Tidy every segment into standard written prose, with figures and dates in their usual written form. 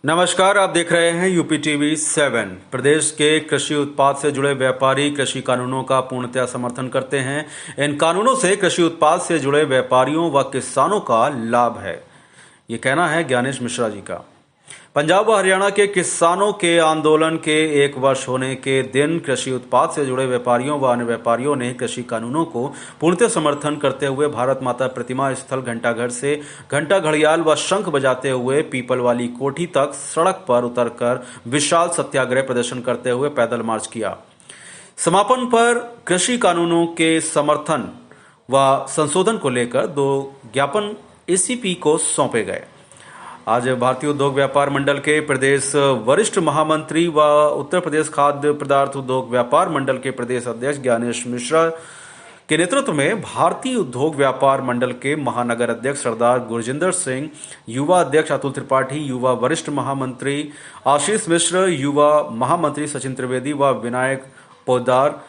नमस्कार, आप देख रहे हैं यूपी टीवी 7। प्रदेश के कृषि उत्पाद से जुड़े व्यापारी कृषि कानूनों का पूर्णतः समर्थन करते हैं। इन कानूनों से कृषि उत्पाद से जुड़े व्यापारियों व किसानों का लाभ है, ये कहना है ज्ञानेश मिश्रा जी का। पंजाब व हरियाणा के किसानों के आंदोलन के 1 वर्ष होने के दिन कृषि उत्पाद से जुड़े व्यापारियों व अन्य व्यापारियों ने कृषि कानूनों को पूर्णतः समर्थन करते हुए भारत माता प्रतिमा स्थल घंटाघर से घंटा घड़ियाल व शंख बजाते हुए पीपल वाली कोठी तक सड़क पर उतरकर विशाल सत्याग्रह प्रदर्शन करते हुए पैदल मार्च किया। समापन पर कृषि कानूनों के समर्थन व संशोधन को लेकर 2 ज्ञापन एसीपी को सौंपे गए। आज भारतीय उद्योग व्यापार मंडल के प्रदेश वरिष्ठ महामंत्री व उत्तर प्रदेश खाद्य पदार्थ उद्योग व्यापार मंडल के प्रदेश अध्यक्ष ज्ञानेश मिश्रा के नेतृत्व में भारतीय उद्योग व्यापार मंडल के महानगर अध्यक्ष सरदार गुरजिंदर सिंह, युवा अध्यक्ष अतुल त्रिपाठी, युवा वरिष्ठ महामंत्री आशीष मिश्र, युवा महामंत्री सचिन त्रिवेदी व विनायक पोद्दार,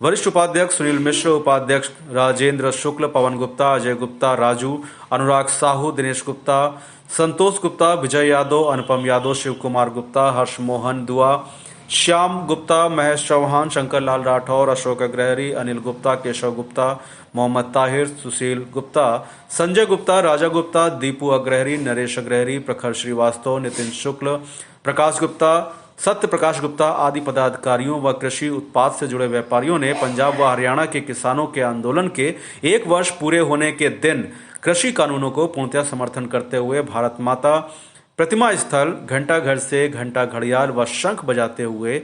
वरिष्ठ उपाध्यक्ष सुनील मिश्र, उपाध्यक्ष राजेंद्र शुक्ल, पवन गुप्ता, अजय गुप्ता, राजू, अनुराग साहू, दिनेश गुप्ता, संतोष गुप्ता, विजय यादव, अनुपम यादव, शिव कुमार गुप्ता, हर्ष मोहन दुआ, श्याम गुप्ता, महेश चौहान, शंकर लाल राठौर, अशोक अग्रहरी, अनिल गुप्ता, केशव गुप्ता, मोहम्मद ताहिर, सुशील गुप्ता, संजय गुप्ता, राजा गुप्ता, दीपू अग्रहरी, नरेश अग्रहरी, प्रखर श्रीवास्तव, नितिन शुक्ल, प्रकाश गुप्ता, सत्य प्रकाश गुप्ता आदि पदाधिकारियों व कृषि उत्पाद से जुड़े व्यापारियों ने पंजाब व हरियाणा के किसानों के आंदोलन के 1 वर्ष पूरे होने के दिन कृषि कानूनों को पूर्णतः समर्थन करते हुए भारत माता प्रतिमा स्थल घंटाघर से घंटा घड़ियाल व शंख बजाते हुए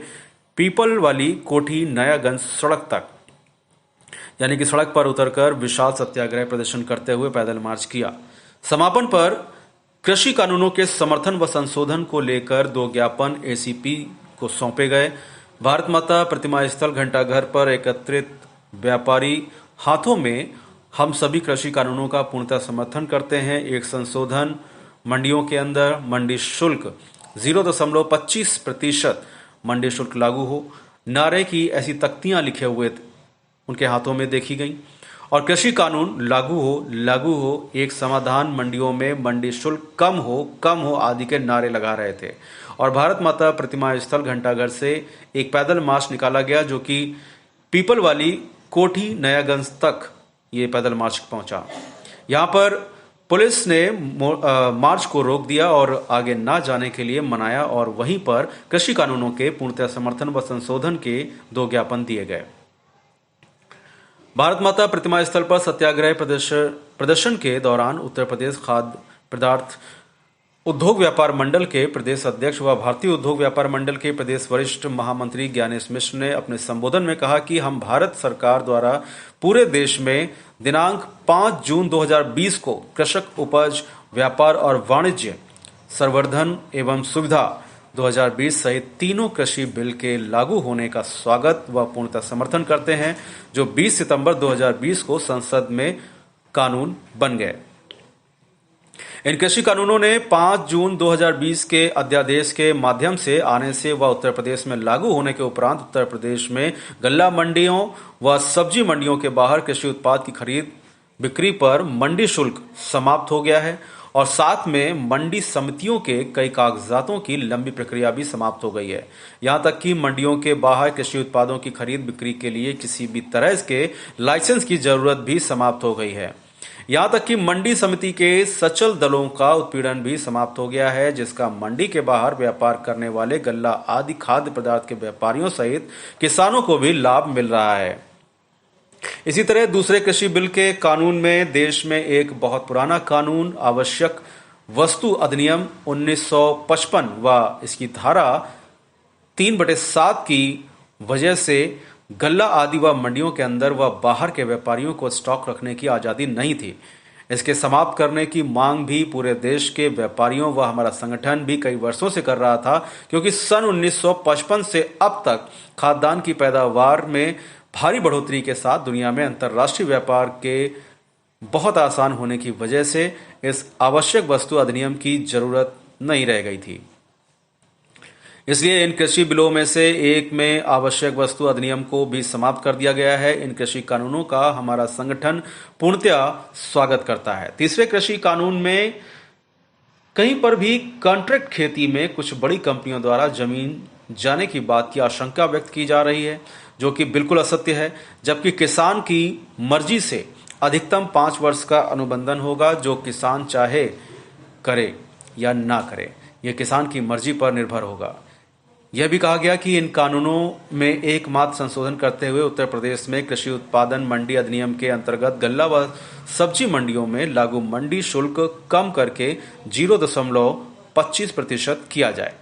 पीपल वाली कोठी नयागंज सड़क तक यानी कि सड़क पर उतरकर विशाल सत्याग्रह प्रदर्शन करते हुए पैदल मार्च किया। समापन पर कृषि कानूनों के समर्थन व संशोधन को लेकर 2 ज्ञापन एसीपी को सौंपे गए। भारत माता प्रतिमा स्थल घंटाघर पर एकत्रित व्यापारी हाथों में हम सभी कृषि कानूनों का पूर्णतः समर्थन करते हैं। एक संशोधन मंडियों के अंदर मंडी शुल्क 0.25% मंडी शुल्क लागू हो, नारे की ऐसी तख्तियां लिखे हुए उनके हाथों में देखी गई। और कृषि कानून लागू हो, एक समाधान, मंडियों में मंडी शुल्क कम हो आदि के नारे लगा रहे थे। और भारत माता प्रतिमा स्थल घंटाघर से एक पैदल मार्च निकाला गया जो कि पीपल वाली कोठी नयागंज तक ये पैदल मार्च पहुंचा। यहाँ पर पुलिस ने मार्च को रोक दिया और आगे ना जाने के लिए मनाया और वहीं पर कृषि कानूनों के पूर्णतः समर्थन व संशोधन के 2 ज्ञापन दिए गए। भारत माता प्रतिमा स्थल पर सत्याग्रह प्रदर्शन के दौरान उत्तर प्रदेश खाद्य पदार्थ उद्योग व्यापार मंडल के प्रदेश अध्यक्ष व भारतीय उद्योग व्यापार मंडल के प्रदेश वरिष्ठ महामंत्री ज्ञानेश मिश्र ने अपने संबोधन में कहा कि हम भारत सरकार द्वारा पूरे देश में दिनांक 5 जून 2020 को कृषक उपज व्यापार और वाणिज्य संवर्धन एवं सुविधा 2020 सहित तीनों कृषि बिल के लागू होने का स्वागत व पूर्णतः समर्थन करते हैं, जो 20 सितंबर 2020 को संसद में कानून बन गए। इन कृषि कानूनों ने 5 जून 2020 के अध्यादेश के माध्यम से आने से व उत्तर प्रदेश में लागू होने के उपरांत उत्तर प्रदेश में गल्ला मंडियों व सब्जी मंडियों के बाहर कृषि उत्पाद की खरीद बिक्री पर मंडी शुल्क समाप्त हो गया है और साथ में मंडी समितियों के कई कागजातों की लंबी प्रक्रिया भी समाप्त हो गई है। यहां तक कि मंडियों के बाहर कृषि उत्पादों की खरीद बिक्री के लिए किसी भी तरह के लाइसेंस की जरूरत भी समाप्त हो गई है। यहां तक कि मंडी समिति के सचल दलों का उत्पीड़न भी समाप्त हो गया है, जिसका मंडी के बाहर व्यापार करने वाले गल्ला आदि खाद्य पदार्थ के व्यापारियों सहित किसानों को भी लाभ मिल रहा है। इसी तरह दूसरे कृषि बिल के कानून में देश में एक बहुत पुराना कानून आवश्यक वस्तु अधिनियम 1955 व इसकी धारा 3/7 की वजह से गल्ला आदि व मंडियों के अंदर व बाहर के व्यापारियों को स्टॉक रखने की आजादी नहीं थी। इसके समाप्त करने की मांग भी पूरे देश के व्यापारियों व हमारा संगठन भी कई वर्षों से कर रहा था, क्योंकि सन 1955 से अब तक खाद्यान्न की पैदावार में भारी बढ़ोतरी के साथ दुनिया में अंतर्राष्ट्रीय व्यापार के बहुत आसान होने की वजह से इस आवश्यक वस्तु अधिनियम की जरूरत नहीं रह गई थी। इसलिए इन कृषि बिलों में से एक में आवश्यक वस्तु अधिनियम को भी समाप्त कर दिया गया है। इन कृषि कानूनों का हमारा संगठन पूर्णतया स्वागत करता है। तीसरे कृषि कानून में कहीं पर भी कॉन्ट्रैक्ट खेती में कुछ बड़ी कंपनियों द्वारा जमीन जाने की बात की आशंका व्यक्त की जा रही है, जो कि बिल्कुल असत्य है। जबकि किसान की मर्जी से अधिकतम 5 वर्ष का अनुबंधन होगा, जो किसान चाहे करे या ना करे, यह किसान की मर्जी पर निर्भर होगा। यह भी कहा गया कि इन कानूनों में एकमात्र संशोधन करते हुए उत्तर प्रदेश में कृषि उत्पादन मंडी अधिनियम के अंतर्गत गल्ला व सब्जी मंडियों में लागू मंडी शुल्क कम करके 0.25% किया जाए।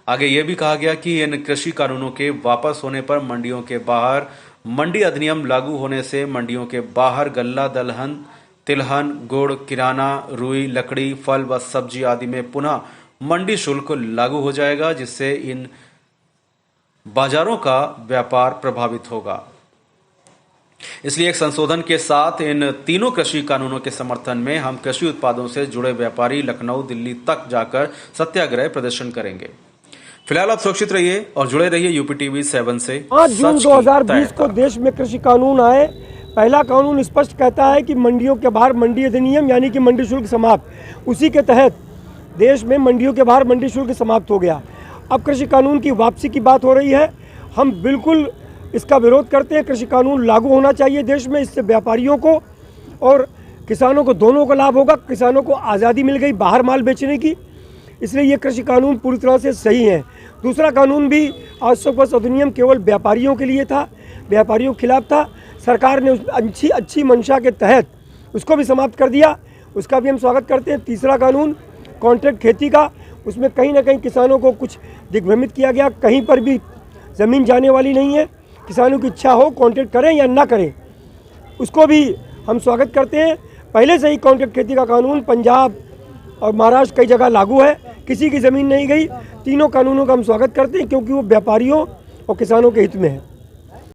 आगे यह भी कहा गया कि इन कृषि कानूनों के वापस होने पर मंडियों के बाहर मंडी अधिनियम लागू होने से मंडियों के बाहर गल्ला, दलहन, तिलहन, गुड़, किराना, रुई, लकड़ी, फल व सब्जी आदि में पुनः मंडी शुल्क लागू हो जाएगा, जिससे इन बाजारों का व्यापार प्रभावित होगा। इसलिए एक संशोधन के साथ इन तीनों कृषि कानूनों के समर्थन में हम कृषि उत्पादों से जुड़े व्यापारी लखनऊ, दिल्ली तक जाकर सत्याग्रह प्रदर्शन करेंगे। फिलहाल आप सुरक्षित रहिए और जुड़े रहिए यूपी टीवी 7 से। 5 जून 2020 को देश में कृषि कानून आए। पहला कानून स्पष्ट कहता है कि मंडियों के बाहर मंडी अधिनियम यानी कि मंडी शुल्क समाप्त। उसी के तहत देश में मंडियों के बाहर मंडी शुल्क समाप्त हो गया। अब कृषि कानून की वापसी की बात हो रही है। हम बिल्कुल इसका विरोध करते हैं। कृषि कानून लागू होना चाहिए देश में। इससे व्यापारियों को और किसानों को दोनों को लाभ होगा। किसानों को आज़ादी मिल गई बाहर माल बेचने की, इसलिए ये कृषि कानून पूरी तरह से सही है। दूसरा कानून भी आवश्यक वस्तु अधिनियम केवल व्यापारियों के लिए था, व्यापारियों के खिलाफ था। सरकार ने उस अच्छी मंशा के तहत उसको भी समाप्त कर दिया, उसका भी हम स्वागत करते हैं। तीसरा कानून कॉन्ट्रैक्ट खेती का, उसमें कहीं ना कहीं किसानों को कुछ दिग्भ्रमित किया गया। कहीं पर भी ज़मीन जाने वाली नहीं है। किसानों की इच्छा हो कॉन्ट्रैक्ट करें या ना करें, उसको भी हम स्वागत करते हैं। पहले से ही कॉन्ट्रैक्ट खेती का कानून पंजाब और महाराष्ट्र कई जगह लागू है, किसी की ज़मीन नहीं गई। तीनों कानूनों का हम स्वागत करते हैं क्योंकि वो व्यापारियों और किसानों के हित में है।